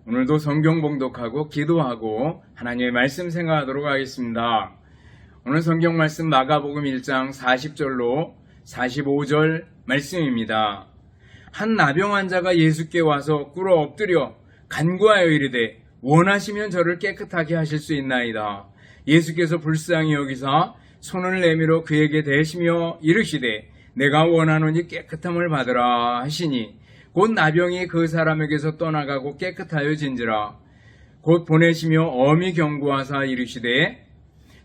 오늘도 성경 봉독하고 기도하고 하나님의 말씀 생각하도록 하겠습니다. 오늘 성경 말씀 마가복음 1장 40절로 45절 말씀입니다. 한 나병 환자가 예수께 와서 꿇어 엎드려 간구하여 이르되 원하시면 저를 깨끗하게 하실 수 있나이다. 예수께서 불쌍히 여기사 손을 내밀어 그에게 대시며 이르시되 내가 원하노니 깨끗함을 받으라 하시니 곧 나병이 그 사람에게서 떠나가고 깨끗하여 진지라. 곧 보내시며 엄히 경고하사 이르시되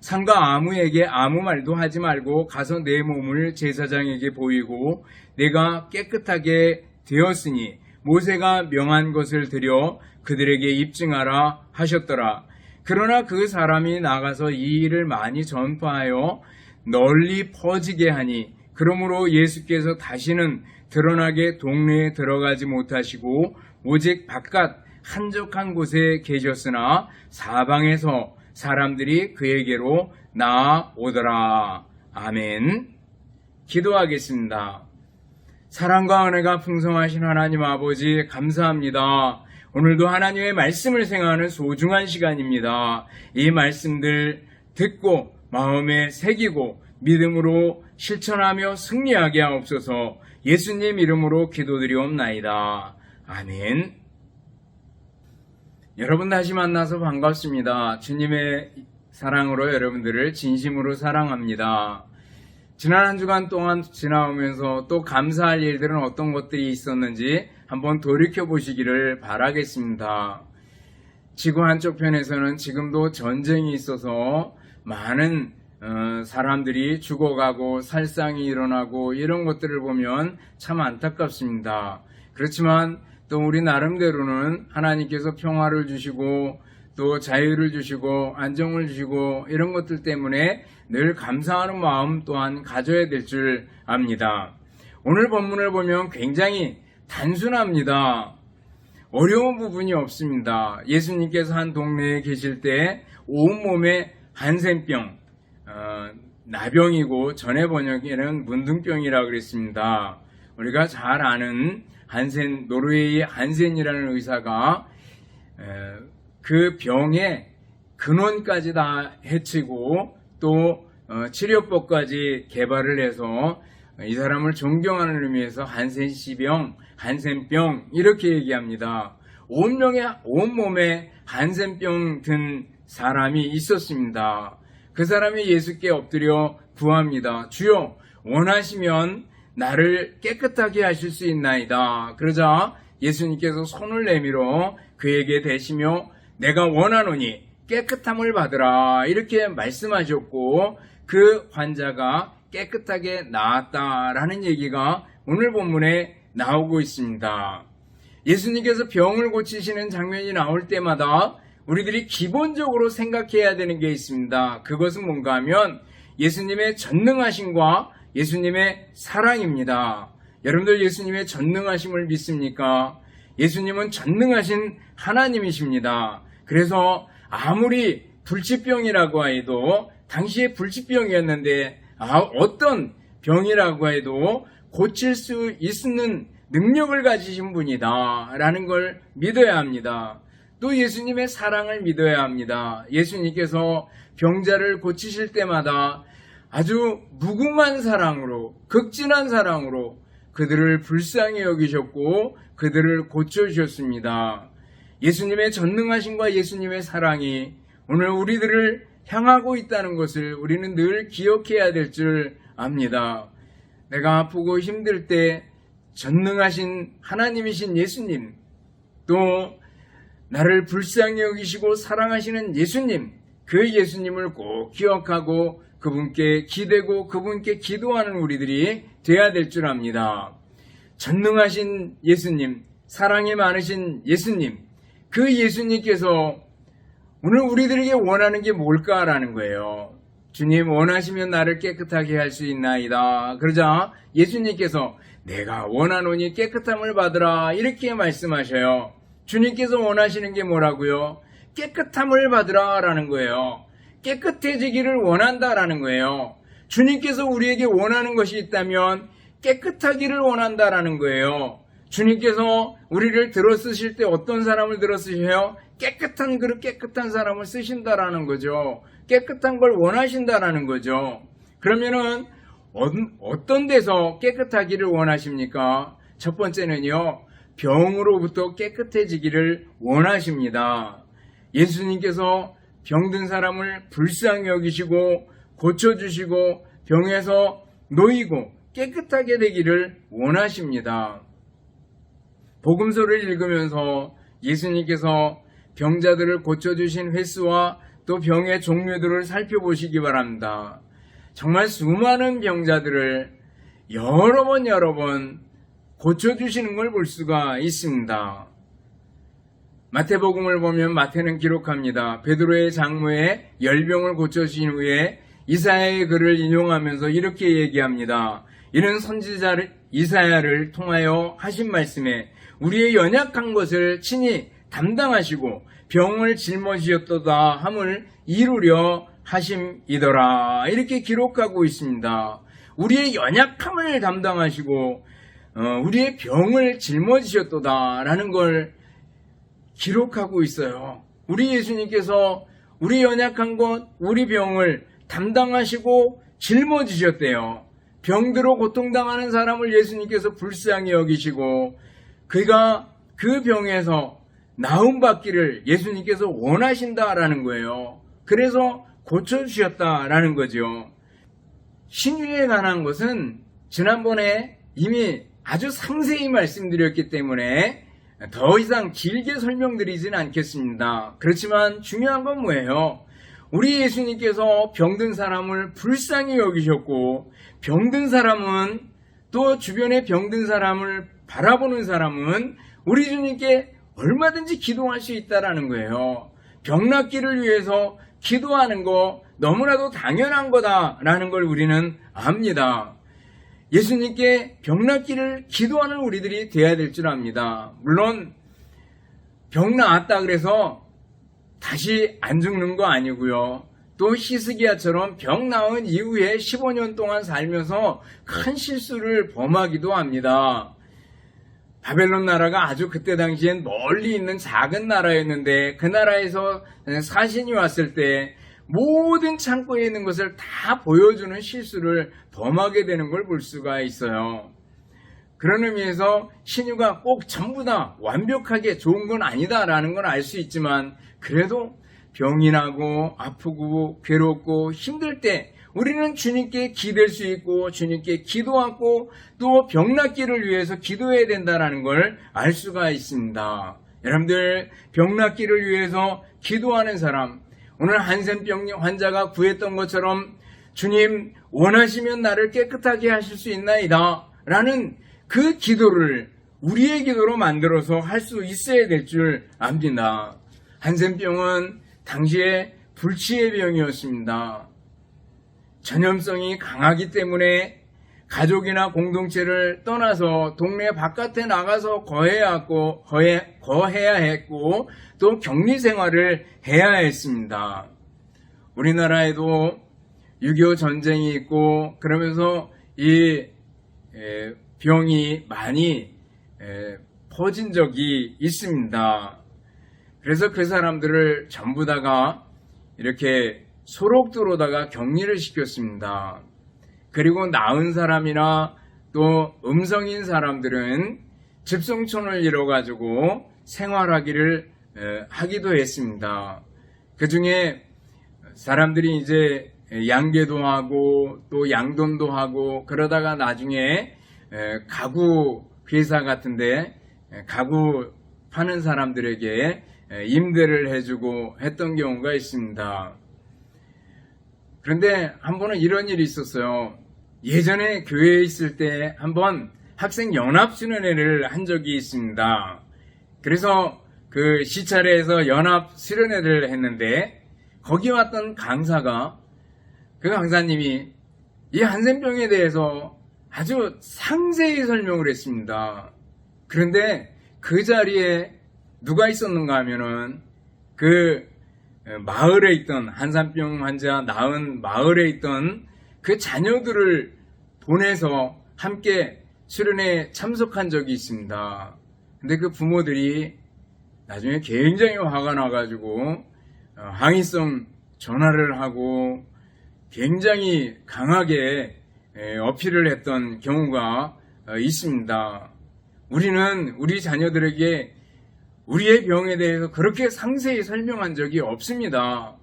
상가 아무에게 아무 말도 하지 말고 가서 내 몸을 제사장에게 보이고 내가 깨끗하게 되었으니 모세가 명한 것을 드려 그들에게 입증하라 하셨더라. 그러나 그 사람이 나가서 이 일을 많이 전파하여 널리 퍼지게 하니 그러므로 예수께서 다시는 드러나게 동네에 들어가지 못하시고 오직 바깥 한적한 곳에 계셨으나 사방에서 사람들이 그에게로 나아오더라. 아멘. 기도하겠습니다. 사랑과 은혜가 풍성하신 하나님 아버지 감사합니다. 오늘도 하나님의 말씀을 생각하는 소중한 시간입니다. 이 말씀들 듣고 마음에 새기고 믿음으로 실천하며 승리하게 하옵소서. 예수님 이름으로 기도드리옵나이다. 아멘. 여러분 다시 만나서 반갑습니다. 주님의 사랑으로 여러분들을 진심으로 사랑합니다. 지난 한 주간 동안 지나오면서 또 감사할 일들은 어떤 것들이 있었는지 한번 돌이켜보시기를 바라겠습니다. 지구 한쪽편에서는 지금도 전쟁이 있어서 많은 사람들이 죽어가고 살상이 일어나고 이런 것들을 보면 참 안타깝습니다. 그렇지만 또 우리 나름대로는 하나님께서 평화를 주시고 또 자유를 주시고 안정을 주시고 이런 것들 때문에 늘 감사하는 마음 또한 가져야 될 줄 압니다. 오늘 본문을 보면 굉장히 단순합니다. 어려운 부분이 없습니다. 예수님께서 한 동네에 계실 때 온몸에 한센병, 나병이고 전에 번역에는 문둥병이라고 그랬습니다. 우리가 잘 아는 노르웨이의 한센이라는 의사가 그 병의 근원까지 다 해치고 또 치료법까지 개발을 해서 이 사람을 존경하는 의미에서 한센병 이렇게 얘기합니다. 온몸에 한센병 든 사람이 있었습니다. 그 사람이 예수께 엎드려 구합니다. 주여 원하시면 나를 깨끗하게 하실 수 있나이다. 그러자 예수님께서 손을 내밀어 그에게 대시며 내가 원하노니 깨끗함을 받으라 이렇게 말씀하셨고 그 환자가 깨끗하게 나았다라는 얘기가 오늘 본문에 나오고 있습니다. 예수님께서 병을 고치시는 장면이 나올 때마다 우리들이 기본적으로 생각해야 되는 게 있습니다. 그것은 뭔가 하면 예수님의 전능하심과 예수님의 사랑입니다. 여러분들 예수님의 전능하심을 믿습니까? 예수님은 전능하신 하나님이십니다. 그래서 아무리 불치병이라고 해도 당시에 불치병이었는데 어떤 병이라고 해도 고칠 수 있는 능력을 가지신 분이다 라는 걸 믿어야 합니다. 또 예수님의 사랑을 믿어야 합니다. 예수님께서 병자를 고치실 때마다 아주 무궁한 사랑으로 극진한 사랑으로 그들을 불쌍히 여기셨고 그들을 고쳐주셨습니다. 예수님의 전능하심과 예수님의 사랑이 오늘 우리들을 향하고 있다는 것을 우리는 늘 기억해야 될 줄 압니다. 내가 아프고 힘들 때 전능하신 하나님이신 예수님, 또 나를 불쌍히 여기시고 사랑하시는 예수님, 그 예수님을 꼭 기억하고 그분께 기대고 그분께 기도하는 우리들이 돼야 될 줄 압니다. 전능하신 예수님, 사랑이 많으신 예수님, 그 예수님께서 오늘 우리들에게 원하는 게 뭘까라는 거예요. 주님 원하시면 나를 깨끗하게 할 수 있나이다. 그러자 예수님께서 내가 원하노니 깨끗함을 받으라 이렇게 말씀하셔요. 주님께서 원하시는 게 뭐라고요? 깨끗함을 받으라 라는 거예요. 깨끗해지기를 원한다라는 거예요. 주님께서 우리에게 원하는 것이 있다면 깨끗하기를 원한다라는 거예요. 주님께서 우리를 들어 쓰실 때 어떤 사람을 들어 쓰셔요? 깨끗한 그릇, 깨끗한 사람을 쓰신다라는 거죠. 깨끗한 걸 원하신다라는 거죠. 그러면은 어떤 데서 깨끗하기를 원하십니까? 첫 번째는요, 병으로부터 깨끗해지기를 원하십니다. 예수님께서 병든 사람을 불쌍히 여기시고 고쳐주시고 병에서 놓이고 깨끗하게 되기를 원하십니다. 복음서를 읽으면서 예수님께서 병자들을 고쳐주신 횟수와 또 병의 종류들을 살펴보시기 바랍니다. 정말 수많은 병자들을 여러 번 고쳐주시는 걸 볼 수가 있습니다. 마태복음을 보면 마태는 기록합니다. 베드로의 장모의 열병을 고쳐주신 후에 이사야의 글을 인용하면서 이렇게 얘기합니다. 이는 선지자 이사야를 통하여 하신 말씀에 우리의 연약한 것을 친히 담당하시고 병을 짊어지셨도다 함을 이루려 하심이더라. 이렇게 기록하고 있습니다. 우리의 연약함을 담당하시고 우리의 병을 짊어지셨도다 라는 걸 기록하고 있어요. 우리 예수님께서 우리 연약한 것, 우리 병을 담당하시고 짊어지셨대요. 병들어 고통당하는 사람을 예수님께서 불쌍히 여기시고 그가 그 병에서 나음받기를 예수님께서 원하신다라는 거예요. 그래서 고쳐주셨다라는 거죠. 신유에 관한 것은 지난번에 이미 아주 상세히 말씀드렸기 때문에 더 이상 길게 설명드리진 않겠습니다. 그렇지만 중요한 건 뭐예요? 우리 예수님께서 병든 사람을 불쌍히 여기셨고 병든 사람은 또 주변에 병든 사람을 바라보는 사람은 우리 주님께 얼마든지 기도할 수 있다라는 거예요. 병 낫기를 위해서 기도하는 거 너무나도 당연한 거다라는 걸 우리는 압니다. 예수님께 병 낫기를 기도하는 우리들이 돼야 될 줄 압니다. 물론 병 나았다 그래서 다시 안 죽는 거 아니고요. 또 히스기야처럼 병 나은 이후에 15년 동안 살면서 큰 실수를 범하기도 합니다. 바벨론 나라가 아주 그때 당시엔 멀리 있는 작은 나라였는데 그 나라에서 사신이 왔을 때 모든 창고에 있는 것을 다 보여주는 실수를 범하게 되는 걸 볼 수가 있어요. 그런 의미에서 신유가 꼭 전부 다 완벽하게 좋은 건 아니다라는 걸 알 수 있지만 그래도 병이 나고 아프고 괴롭고 힘들 때 우리는 주님께 기댈 수 있고 주님께 기도하고 또 병 낫기를 위해서 기도해야 된다는 걸 알 수가 있습니다. 여러분들 병 낫기를 위해서 기도하는 사람, 오늘 한센병 환자가 구했던 것처럼 주님 원하시면 나를 깨끗하게 하실 수 있나이다 라는 그 기도를 우리의 기도로 만들어서 할 수 있어야 될 줄 압니다. 한센병은 당시에 불치의 병이었습니다. 전염성이 강하기 때문에 가족이나 공동체를 떠나서 동네 바깥에 나가서 거해야 했고 또 격리 생활을 해야 했습니다. 우리나라에도 6.25 전쟁이 있고 그러면서 이 병이 많이 퍼진 적이 있습니다. 그래서 그 사람들을 전부 다가 이렇게 소록도로다가 격리를 시켰습니다. 그리고 나은 사람이나 또 음성인 사람들은 집성촌을 이뤄가지고 생활하기를 하기도 했습니다. 그 중에 사람들이 이제 양계도 하고 또 양돈도 하고 그러다가 나중에 가구 회사 같은데 가구 파는 사람들에게 임대를 해주고 했던 경우가 있습니다. 그런데 한 번은 이런 일이 있었어요. 예전에 교회에 있을 때 한번 학생 연합 수련회를 한 적이 있습니다. 그래서 그 시찰회에서 연합 수련회를 했는데 거기 왔던 강사가 그 강사님이 이 한센병에 대해서 아주 상세히 설명을 했습니다. 그런데 그 자리에 누가 있었는가 하면은 그 마을에 있던 한센병 환자 나은 마을에 있던 그 자녀들을 보내서 함께 수련회에 참석한 적이 있습니다. 근데 그 부모들이 나중에 굉장히 화가 나가지고 항의성 전화를 하고 굉장히 강하게 어필을 했던 경우가 있습니다. 우리는 우리 자녀들에게 우리의 병에 대해서 그렇게 상세히 설명한 적이 없습니다.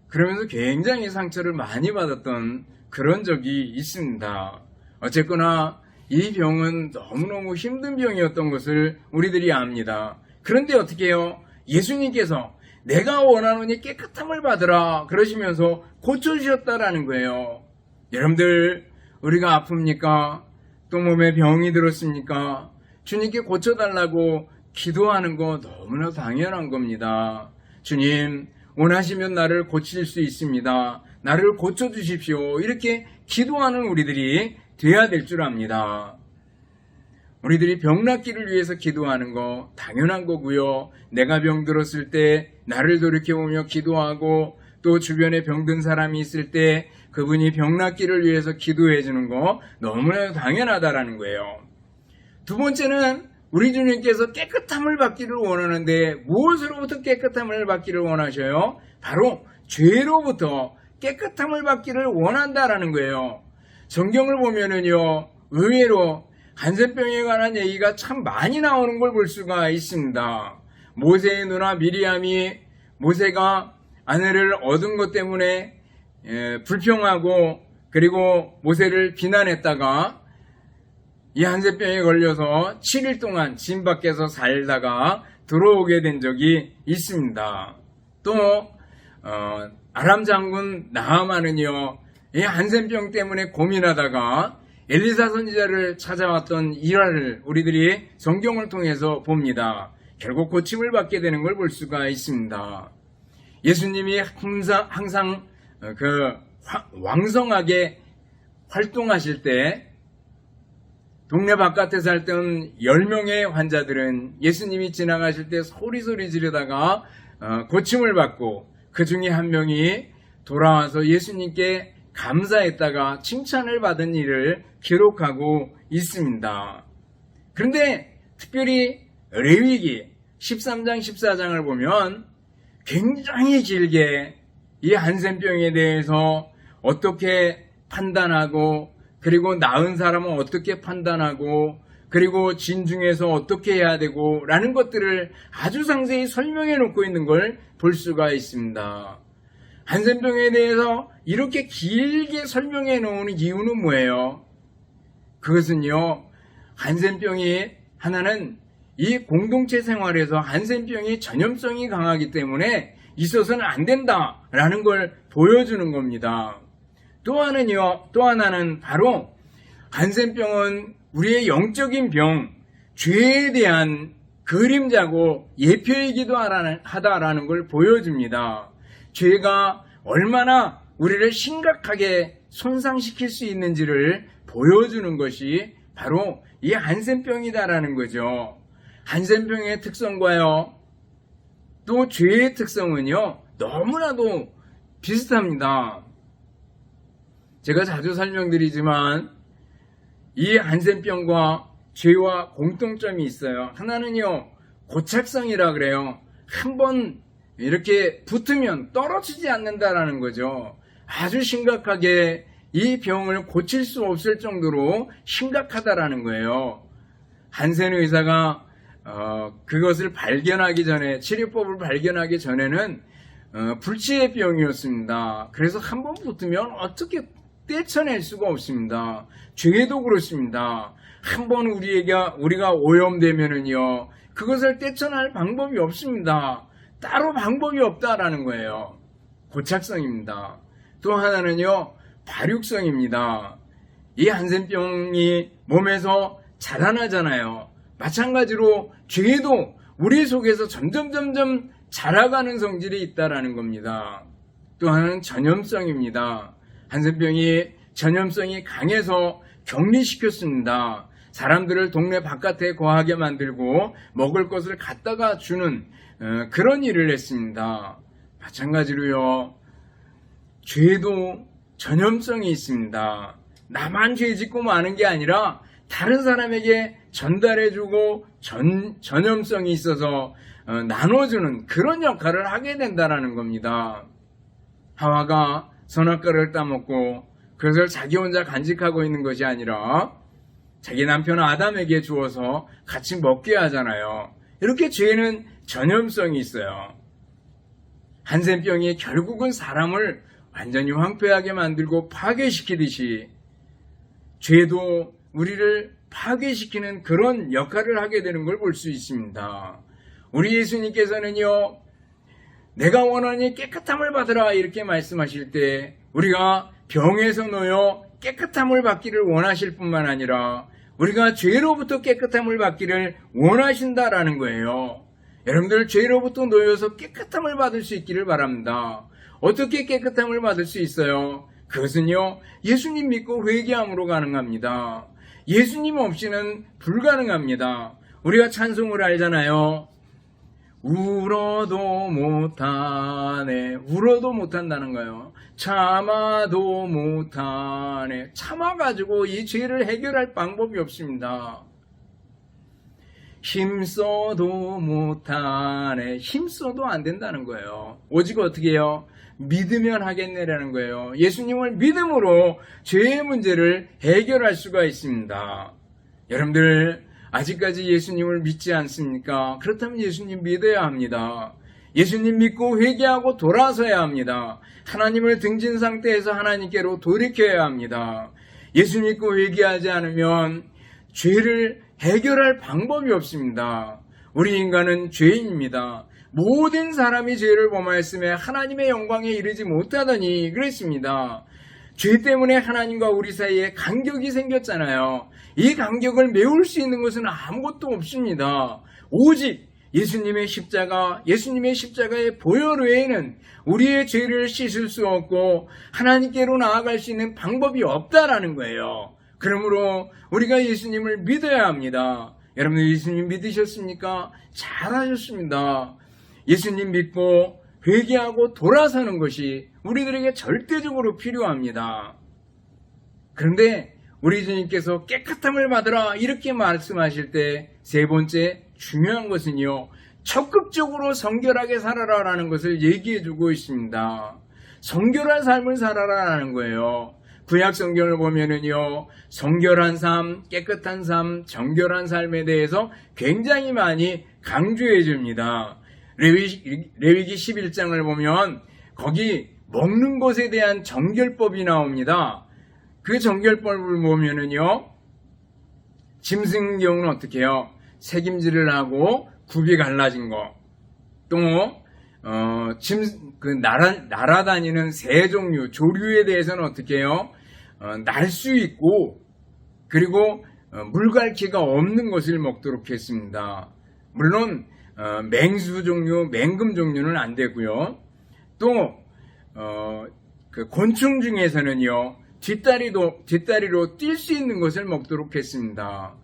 그러면서 굉장히 상처를 많이 받았던 그런 적이 있습니다. 어쨌거나 이 병은 너무너무 힘든 병이었던 것을 우리들이 압니다. 그런데 어떻게 해요? 예수님께서 내가 원하노니 깨끗함을 받으라 그러시면서 고쳐주셨다라는 거예요. 여러분들, 우리가 아픕니까? 또 몸에 병이 들었습니까? 주님께 고쳐달라고 기도하는 거 너무나 당연한 겁니다. 주님, 원하시면 나를 고칠 수 있습니다. 나를 고쳐주십시오. 이렇게 기도하는 우리들이 돼야 될 줄 압니다. 우리들이 병 낫기를 위해서 기도하는 거 당연한 거고요. 내가 병들었을 때 나를 돌이켜보며 기도하고 또 주변에 병든 사람이 있을 때 그분이 병 낫기를 위해서 기도해 주는 거 너무나 당연하다라는 거예요. 두 번째는 우리 주님께서 깨끗함을 받기를 원하는데 무엇으로부터 깨끗함을 받기를 원하셔요? 바로 죄로부터 깨끗함을 받기를 원한다라는 거예요. 성경을 보면은요, 의외로 한센병에 관한 얘기가 참 많이 나오는 걸 볼 수가 있습니다. 모세의 누나 미리암이 모세가 아내를 얻은 것 때문에 불평하고 그리고 모세를 비난했다가 이 한센병에 걸려서 7일 동안 진 밖에서 살다가 들어오게 된 적이 있습니다. 또 아람 장군 나하만은요, 이 한센병 때문에 고민하다가 엘리사 선지자를 찾아왔던 일화를 우리들이 성경을 통해서 봅니다. 결국 고침을 받게 되는 걸 볼 수가 있습니다. 예수님이 항상 왕성하게 활동하실 때 동네 바깥에 살던 10명의 환자들은 예수님이 지나가실 때 소리 지르다가 고침을 받고 그 중에 한 명이 돌아와서 예수님께 감사했다가 칭찬을 받은 일을 기록하고 있습니다. 그런데 특별히 레위기 13장 14장을 보면 굉장히 길게 이 한센병에 대해서 어떻게 판단하고 그리고 나은 사람은 어떻게 판단하고 그리고 진중에서 어떻게 해야 되고 라는 것들을 아주 상세히 설명해 놓고 있는 걸 볼 수가 있습니다. 한센병에 대해서 이렇게 길게 설명해 놓은 이유는 뭐예요? 그것은요, 한센병이 하나는 이 공동체 생활에서 한센병이 전염성이 강하기 때문에 있어서는 안 된다라는 걸 보여주는 겁니다. 또 하나는 바로 한센병은 우리의 영적인 병, 죄에 대한 그림자고 예표이기도 하다라는 걸 보여줍니다. 죄가 얼마나 우리를 심각하게 손상시킬 수 있는지를 보여주는 것이 바로 이 한센병이다라는 거죠. 한센병의 특성과요, 또 죄의 특성은요, 너무나도 비슷합니다. 제가 자주 설명드리지만 이 한센병과 죄와 공통점이 있어요. 하나는요, 고착성이라 그래요. 한번 이렇게 붙으면 떨어지지 않는다라는 거죠. 아주 심각하게 이 병을 고칠 수 없을 정도로 심각하다라는 거예요. 한센 의사가 그것을 발견하기 전에, 치료법을 발견하기 전에는 불치의 병이었습니다. 그래서 한번 붙으면 어떻게 떼쳐낼 수가 없습니다. 죄도 그렇습니다. 한번 우리가 오염되면은요, 그것을 떼쳐낼 방법이 없습니다. 따로 방법이 없다라는 거예요. 고착성입니다. 또 하나는요, 발육성입니다. 이 한센병이 몸에서 자라나잖아요. 마찬가지로 죄도 우리 속에서 점점 자라가는 성질이 있다라는 겁니다. 또 하나는 전염성입니다. 한센병이 전염성이 강해서 격리시켰습니다. 사람들을 동네 바깥에 거하게 만들고 먹을 것을 갖다가 주는 그런 일을 했습니다. 마찬가지로요, 죄도 전염성이 있습니다. 나만 죄 짓고 마는 게 아니라 다른 사람에게 전달해주고 전염성이 있어서 나눠주는 그런 역할을 하게 된다는 겁니다. 하와가 선악과를 따먹고 그것을 자기 혼자 간직하고 있는 것이 아니라 자기 남편 아담에게 주어서 같이 먹게 하잖아요. 이렇게 죄는 전염성이 있어요. 한센병이 결국은 사람을 완전히 황폐하게 만들고 파괴시키듯이 죄도 우리를 파괴시키는 그런 역할을 하게 되는 걸 볼 수 있습니다. 우리 예수님께서는요, 내가 원하니 깨끗함을 받으라 이렇게 말씀하실 때 우리가 병에서 놓여 깨끗함을 받기를 원하실 뿐만 아니라 우리가 죄로부터 깨끗함을 받기를 원하신다라는 거예요. 여러분들 죄로부터 놓여서 깨끗함을 받을 수 있기를 바랍니다. 어떻게 깨끗함을 받을 수 있어요? 그것은요, 예수님 믿고 회개함으로 가능합니다. 예수님 없이는 불가능합니다. 우리가 찬송을 알잖아요. 울어도 못하네. 울어도 못한다는 거예요. 참아도 못하네. 참아가지고 이 죄를 해결할 방법이 없습니다. 힘써도 못하네. 힘써도 안 된다는 거예요. 오직 어떻게 해요? 믿으면 하겠네라는 거예요. 예수님을 믿음으로 죄의 문제를 해결할 수가 있습니다. 여러분들 아직까지 예수님을 믿지 않습니까? 그렇다면 예수님 믿어야 합니다. 예수님 믿고 회개하고 돌아서야 합니다. 하나님을 등진 상태에서 하나님께로 돌이켜야 합니다. 예수 믿고 회개하지 않으면 죄를 해결할 방법이 없습니다. 우리 인간은 죄인입니다. 모든 사람이 죄를 범하였음에 하나님의 영광에 이르지 못하더니 그랬습니다. 죄 때문에 하나님과 우리 사이에 간격이 생겼잖아요. 이 간격을 메울 수 있는 것은 아무것도 없습니다. 오직 예수님의 십자가의 보혈 외에는 우리의 죄를 씻을 수 없고 하나님께로 나아갈 수 있는 방법이 없다라는 거예요. 그러므로 우리가 예수님을 믿어야 합니다. 여러분 예수님 믿으셨습니까? 잘하셨습니다. 예수님 믿고 회개하고 돌아서는 것이 우리들에게 절대적으로 필요합니다. 그런데 우리 주님께서 깨끗함을 받으라 이렇게 말씀하실 때 세 번째 중요한 것은요, 적극적으로 성결하게 살아라라는 것을 얘기해주고 있습니다. 성결한 삶을 살아라라는 거예요. 구약 성경을 보면은요, 성결한 삶, 깨끗한 삶, 정결한 삶에 대해서 굉장히 많이 강조해 줍니다. 레위기 11장을 보면 거기 먹는 것에 대한 정결법이 나옵니다. 그 정결법을 보면은요, 짐승 경우는 어떻게 해요? 새김질을 하고 굽이 갈라진 거, 또 날아다니는 새 종류, 조류에 대해서는 어떻게 해요? 날 수 있고 그리고 물갈퀴가 없는 것을 먹도록 했습니다. 물론 맹수 종류, 맹금 종류는 안 되고요. 또 그 곤충 중에서는요, 뒷다리로 뛸 수 있는 것을 먹도록 했습니다.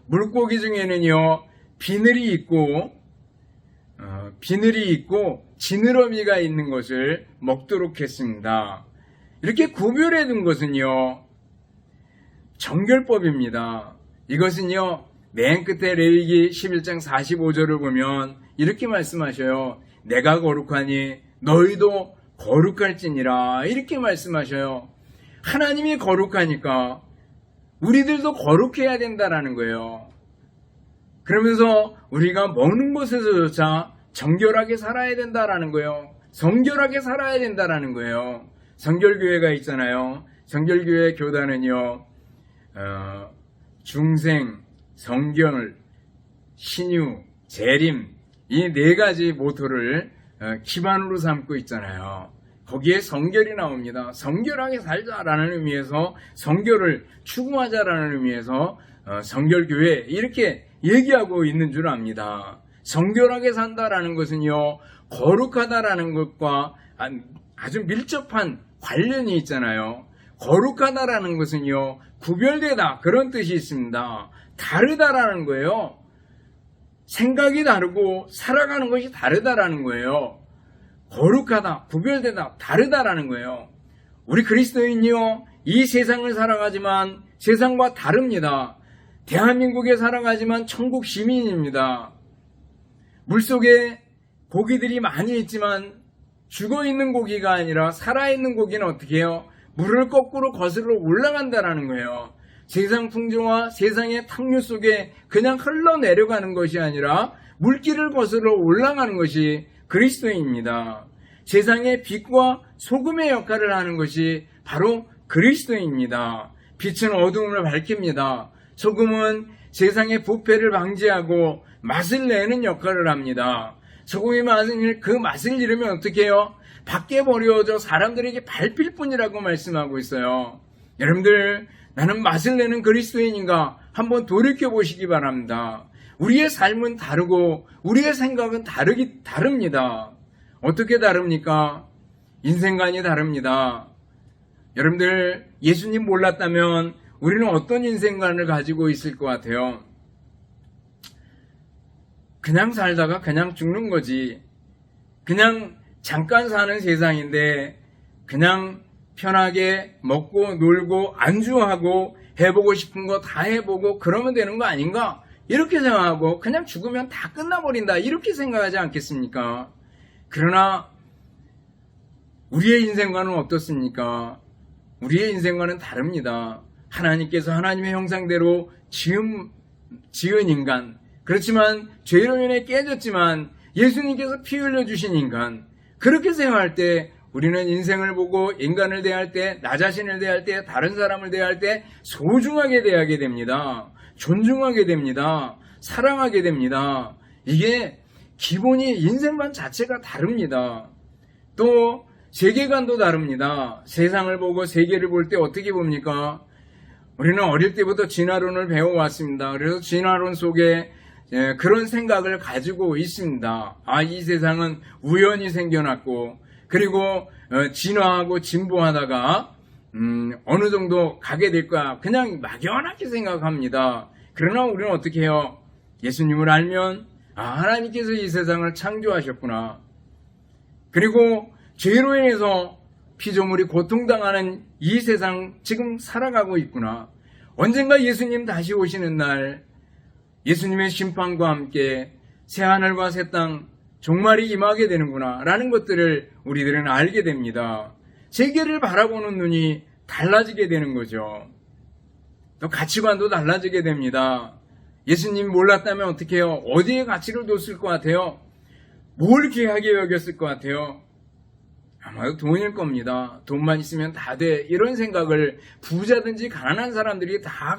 물고기 중에는요, 비늘이 있고 지느러미가 있는 것을 먹도록 했습니다. 이렇게 구별해 둔 것은요, 정결법입니다. 이것은요, 맨 끝에 레위기 11장 45절을 보면 이렇게 말씀하셔요. 내가 거룩하니 너희도 거룩할지니라 이렇게 말씀하셔요. 하나님이 거룩하니까 우리들도 거룩해야 된다라는 거예요. 그러면서 우리가 먹는 것에서조차 정결하게 살아야 된다라는 거예요. 성결하게 살아야 된다라는 거예요. 성결교회가 있잖아요. 성결교회 교단은요, 중생, 성결, 신유, 재림 이 네 가지 모토를 기반으로 삼고 있잖아요. 거기에 성결이 나옵니다. 성결하게 살자라는 의미에서 성결을 추구하자라는 의미에서 성결교회 이렇게 얘기하고 있는 줄 압니다. 성결하게 산다라는 것은요, 거룩하다라는 것과 아주 밀접한 관련이 있잖아요. 거룩하다라는 것은요, 구별되다 그런 뜻이 있습니다. 다르다라는 거예요. 생각이 다르고 살아가는 것이 다르다라는 거예요. 거룩하다, 구별되다, 다르다라는 거예요. 우리 그리스도인이요, 이 세상을 살아가지만 세상과 다릅니다. 대한민국에 살아가지만 천국 시민입니다. 물속에 고기들이 많이 있지만 죽어있는 고기가 아니라 살아있는 고기는 어떻게 해요? 물을 거꾸로 거슬러 올라간다는 거예요. 세상 풍조와 세상의 탕류 속에 그냥 흘러내려가는 것이 아니라 물길을 거슬러 올라가는 것이 그리스도인입니다. 세상의 빛과 소금의 역할을 하는 것이 바로 그리스도입니다. 빛은 어두움을 밝힙니다. 소금은 세상의 부패를 방지하고 맛을 내는 역할을 합니다. 소금의 맛을, 그 맛을 잃으면 어떻게 해요? 밖에 버려져 사람들에게 밟힐 뿐이라고 말씀하고 있어요. 여러분들, 나는 맛을 내는 그리스도인인가 한번 돌이켜 보시기 바랍니다. 우리의 삶은 다르고 우리의 생각은 다릅니다. 어떻게 다릅니까? 인생관이 다릅니다. 여러분들, 예수님 몰랐다면 우리는 어떤 인생관을 가지고 있을 것 같아요? 그냥 살다가 그냥 죽는 거지. 그냥 잠깐 사는 세상인데 그냥 편하게 먹고 놀고 안주하고 해보고 싶은 거 다 해보고 그러면 되는 거 아닌가? 이렇게 생각하고 그냥 죽으면 다 끝나버린다. 이렇게 생각하지 않겠습니까? 그러나 우리의 인생관은 어떻습니까? 우리의 인생과는 다릅니다. 하나님께서 하나님의 형상대로 지은 인간, 그렇지만 죄로 인해 깨졌지만 예수님께서 피 흘려주신 인간, 그렇게 생각할 때 우리는 인생을 보고 인간을 대할 때, 나 자신을 대할 때, 다른 사람을 대할 때 소중하게 대하게 됩니다. 존중하게 됩니다. 사랑하게 됩니다. 이게 기본이 인생관 자체가 다릅니다. 또 세계관도 다릅니다. 세상을 보고 세계를 볼 때 어떻게 봅니까? 우리는 어릴 때부터 진화론을 배워왔습니다. 그래서 진화론 속에 그런 생각을 가지고 있습니다. 아, 이 세상은 우연히 생겨났고, 그리고 진화하고 진보하다가 어느 정도 가게 될 거야. 그냥 막연하게 생각합니다. 그러나 우리는 어떻게 해요? 예수님을 알면 하나님께서 이 세상을 창조하셨구나. 그리고 죄로 인해서 피조물이 고통당하는 이 세상 지금 살아가고 있구나. 언젠가 예수님 다시 오시는 날 예수님의 심판과 함께 새하늘과 새 땅 종말이 임하게 되는구나 라는 것들을 우리들은 알게 됩니다. 세계를 바라보는 눈이 달라지게 되는 거죠. 또 가치관도 달라지게 됩니다. 예수님 몰랐다면 어떻게 해요? 어디에 가치를 뒀을 것 같아요? 뭘 귀하게 여겼을 것 같아요? 아마도 돈일 겁니다. 돈만 있으면 다 돼. 이런 생각을 부자든지 가난한 사람들이 다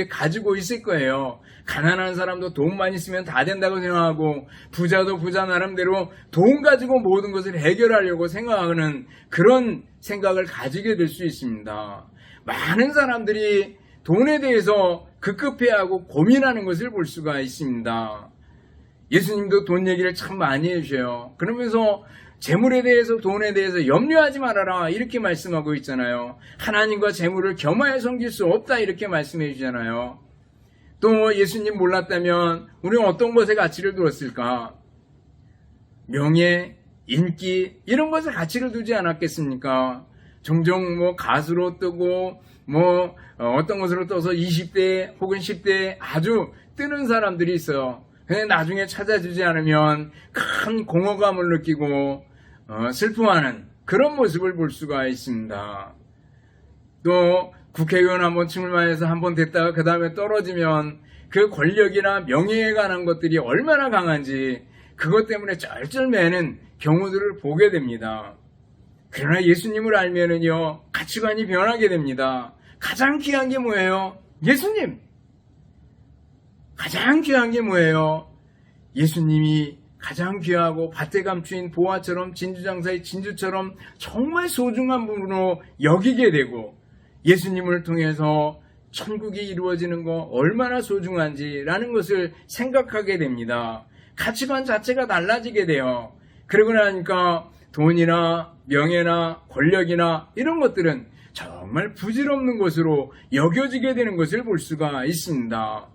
가지고 있을 거예요. 가난한 사람도 돈만 있으면 다 된다고 생각하고 부자도 부자 나름대로 돈 가지고 모든 것을 해결하려고 생각하는 그런 생각을 가지게 될 수 있습니다. 많은 사람들이 돈에 대해서 급급해하고 고민하는 것을 볼 수가 있습니다. 예수님도 돈 얘기를 참 많이 해주셔요. 그러면서 재물에 대해서 돈에 대해서 염려하지 말아라 이렇게 말씀하고 있잖아요. 하나님과 재물을 겸하여 섬길 수 없다 이렇게 말씀해 주잖아요. 또 예수님 몰랐다면 우리는 어떤 것에 가치를 두었을까? 명예, 인기 이런 것에 가치를 두지 않았겠습니까? 종종 뭐 가수로 뜨고 뭐 어떤 것으로 떠서 20대 혹은 10대에 아주 뜨는 사람들이 있어요. 근데 나중에 찾아주지 않으면 큰 공허감을 느끼고 슬퍼하는 그런 모습을 볼 수가 있습니다. 또 국회의원 한번 출마해서 한번 됐다가 그 다음에 떨어지면 그 권력이나 명예에 관한 것들이 얼마나 강한지 그것 때문에 쩔쩔매는 경우들을 보게 됩니다. 그러나 예수님을 알면은요 가치관이 변하게 됩니다. 가장 귀한 게 뭐예요? 예수님! 가장 귀한 게 뭐예요? 예수님이 가장 귀하고 밭에 감추인 보화처럼 진주장사의 진주처럼 정말 소중한 분으로 여기게 되고 예수님을 통해서 천국이 이루어지는 거 얼마나 소중한지라는 것을 생각하게 됩니다. 가치관 자체가 달라지게 돼요. 그러고 나니까 돈이나 명예나 권력이나 이런 것들은 정말 부질없는 것으로 여겨지게 되는 것을 볼 수가 있습니다.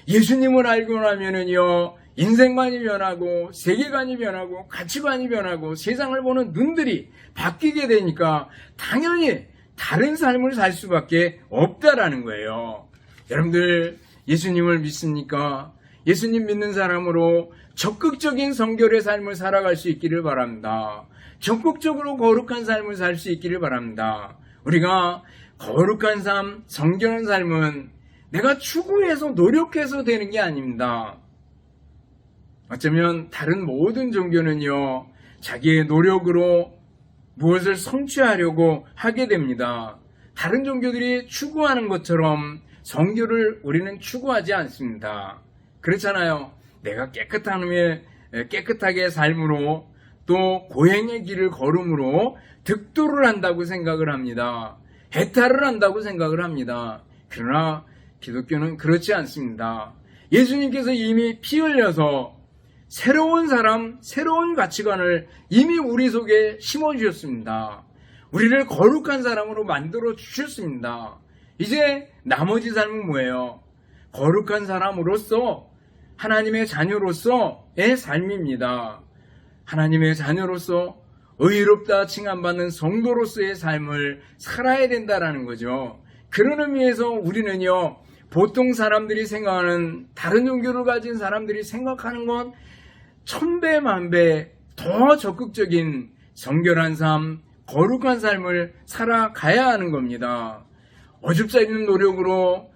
예수님을 알고 나면은요, 인생관이 변하고, 세계관이 변하고, 가치관이 변하고, 세상을 보는 눈들이 바뀌게 되니까 당연히 다른 삶을 살 수밖에 없다라는 거예요. 여러분들 예수님을 믿습니까? 예수님 믿는 사람으로 적극적인 성결의 삶을 살아갈 수 있기를 바랍니다. 적극적으로 거룩한 삶을 살 수 있기를 바랍니다. 우리가 거룩한 삶, 성결한 삶은 내가 추구해서 노력해서 되는 게 아닙니다. 어쩌면 다른 모든 종교는요, 자기의 노력으로 무엇을 성취하려고 하게 됩니다. 다른 종교들이 추구하는 것처럼 성결을 우리는 추구하지 않습니다. 그렇잖아요. 내가 깨끗하게 삶으로 또 고행의 길을 걸음으로 득도를 한다고 생각을 합니다. 해탈을 한다고 생각을 합니다. 그러나 기독교는 그렇지 않습니다. 예수님께서 이미 피 흘려서 새로운 사람, 새로운 가치관을 이미 우리 속에 심어주셨습니다. 우리를 거룩한 사람으로 만들어 주셨습니다. 이제 나머지 삶은 뭐예요? 거룩한 사람으로서 하나님의 자녀로서의 삶입니다. 하나님의 자녀로서 의롭다 칭함받는 성도로서의 삶을 살아야 된다라는 거죠. 그런 의미에서 우리는요, 보통 사람들이 생각하는, 다른 종교를 가진 사람들이 생각하는 건 천배 만배 더 적극적인 성결한 삶, 거룩한 삶을 살아가야 하는 겁니다. 어줍잖은 노력으로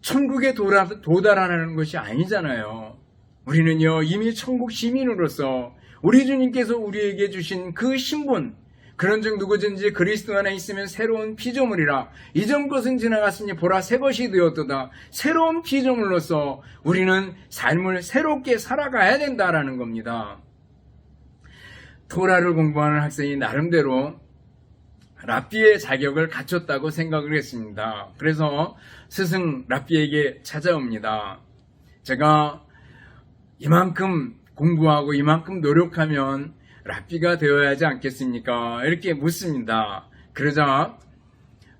천국에 도달하는 것이 아니잖아요. 우리는요, 이미 천국 시민으로서 우리 주님께서 우리에게 주신 그 신분, 그런즉 누구든지 그리스도 안에 있으면 새로운 피조물이라 이전 것은 지나갔으니 보라 새 것이 되었도다. 새로운 피조물로서 우리는 삶을 새롭게 살아가야 된다라는 겁니다. 토라를 공부하는 학생이 나름대로 랍비의 자격을 갖췄다고 생각을 했습니다. 그래서 스승 랍비에게 찾아옵니다. 제가 이만큼 공부하고 이만큼 노력하면 랍비가 되어야 하지 않겠습니까? 이렇게 묻습니다. 그러자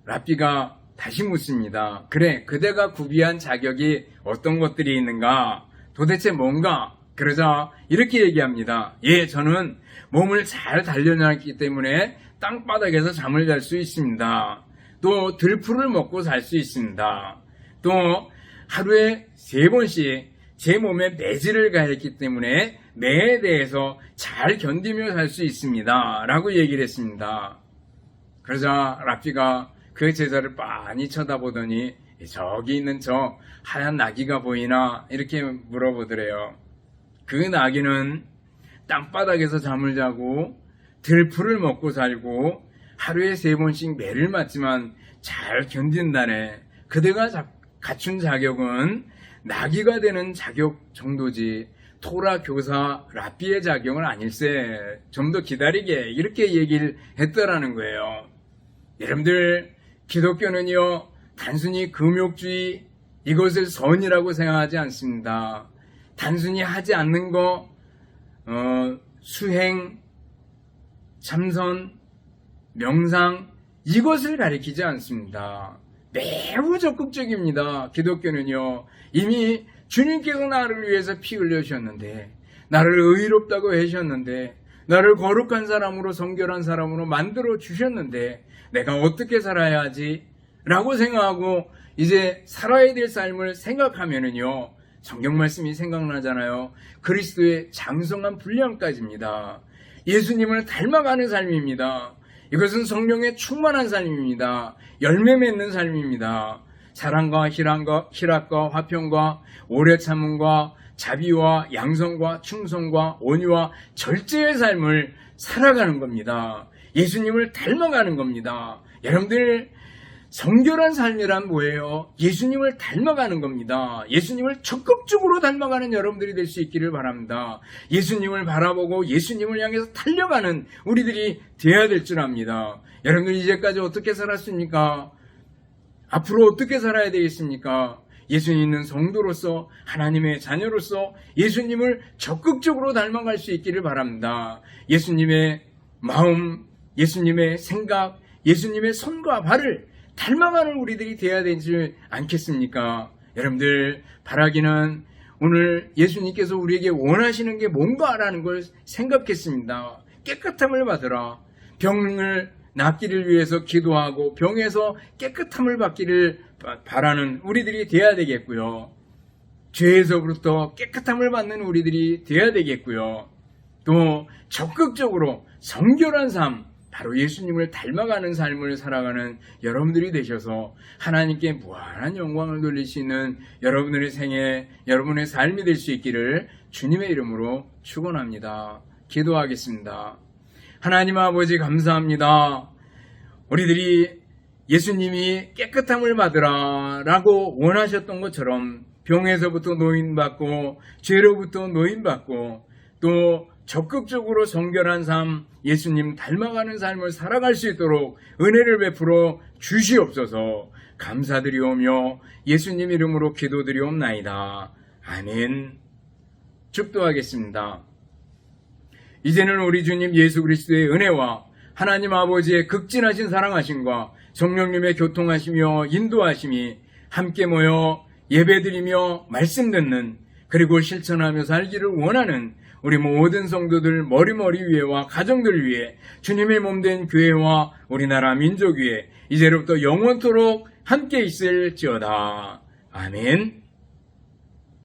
랍비가 다시 묻습니다. 그래, 그대가 구비한 자격이 어떤 것들이 있는가? 도대체 뭔가? 그러자 이렇게 얘기합니다. 예, 저는 몸을 잘 단련했기 때문에 땅바닥에서 잠을 잘 수 있습니다. 또 들풀을 먹고 살 수 있습니다. 또 하루에 3번씩 제 몸에 매질을 가했기 때문에 매에 대해서 잘 견디며 살 수 있습니다. 라고 얘기를 했습니다. 그러자 랍비가 그 제자를 빤히 쳐다보더니 저기 있는 저 하얀 나귀가 보이나? 이렇게 물어보더래요. 그 나귀는 땅바닥에서 잠을 자고 들풀을 먹고 살고 하루에 3번씩 매를 맞지만 잘 견딘다네. 그대가 갖춘 자격은 나귀가 되는 자격 정도지 토라 교사 랍비의 자격은 아닐세. 좀 더 기다리게. 이렇게 얘기를 했더라는 거예요. 여러분들, 기독교는요, 단순히 금욕주의 이것을 선이라고 생각하지 않습니다. 단순히 하지 않는 거, 수행, 참선, 명상 이것을 가리키지 않습니다. 매우 적극적입니다. 기독교는요, 이미 주님께서 나를 위해서 피 흘려주셨는데, 나를 의롭다고 하셨는데, 나를 거룩한 사람으로 성결한 사람으로 만들어 주셨는데 내가 어떻게 살아야 하지? 라고 생각하고 이제 살아야 될 삶을 생각하면은요, 성경 말씀이 생각나잖아요. 그리스도의 장성한 분량까지입니다. 예수님을 닮아가는 삶입니다. 이것은 성령에 충만한 삶입니다. 열매 맺는 삶입니다. 사랑과 희락과 화평과 오래 참음과 자비와 양성과 충성과 온유와 절제의 삶을 살아가는 겁니다. 예수님을 닮아가는 겁니다. 여러분들, 성결한 삶이란 뭐예요? 예수님을 닮아가는 겁니다. 예수님을 적극적으로 닮아가는 여러분들이 될 수 있기를 바랍니다. 예수님을 바라보고 예수님을 향해서 달려가는 우리들이 되어야 될 줄 압니다. 여러분들, 이제까지 어떻게 살았습니까? 앞으로 어떻게 살아야 되겠습니까? 예수님 있는 성도로서, 하나님의 자녀로서 예수님을 적극적으로 닮아갈 수 있기를 바랍니다. 예수님의 마음, 예수님의 생각, 예수님의 손과 발을 닮아가는 우리들이 되어야 되지 않겠습니까? 여러분들, 바라기는 오늘 예수님께서 우리에게 원하시는 게 뭔가라는 걸 생각했습니다. 깨끗함을 받으라. 병을 낫기를 위해서 기도하고 병에서 깨끗함을 받기를 바라는 우리들이 되어야 되겠고요. 죄에서부터 깨끗함을 받는 우리들이 되어야 되겠고요. 또 적극적으로 성결한 삶, 바로 예수님을 닮아가는 삶을 살아가는 여러분들이 되셔서 하나님께 무한한 영광을 돌릴 수 있는 여러분들의 생애, 여러분의 삶이 될 수 있기를 주님의 이름으로 축원합니다. 기도하겠습니다. 하나님 아버지 감사합니다. 우리들이 예수님이 깨끗함을 받으라 라고 원하셨던 것처럼 병에서부터 노인받고 죄로부터 노인받고 또 적극적으로 성결한 삶, 예수님 닮아가는 삶을 살아갈 수 있도록 은혜를 베풀어 주시옵소서. 감사드리오며 예수님 이름으로 기도드리옵나이다. 아멘. 축도하겠습니다. 이제는 우리 주님 예수 그리스도의 은혜와 하나님 아버지의 극진하신 사랑하심과 성령님의 교통하시며 인도하심이 함께 모여 예배드리며 말씀 듣는 그리고 실천하며 살기를 원하는 우리 모든 성도들 머리머리 위에와 가정들 위에 주님의 몸된 교회와 우리나라 민족 위에 이제로부터 영원토록 함께 있을지어다. 아멘.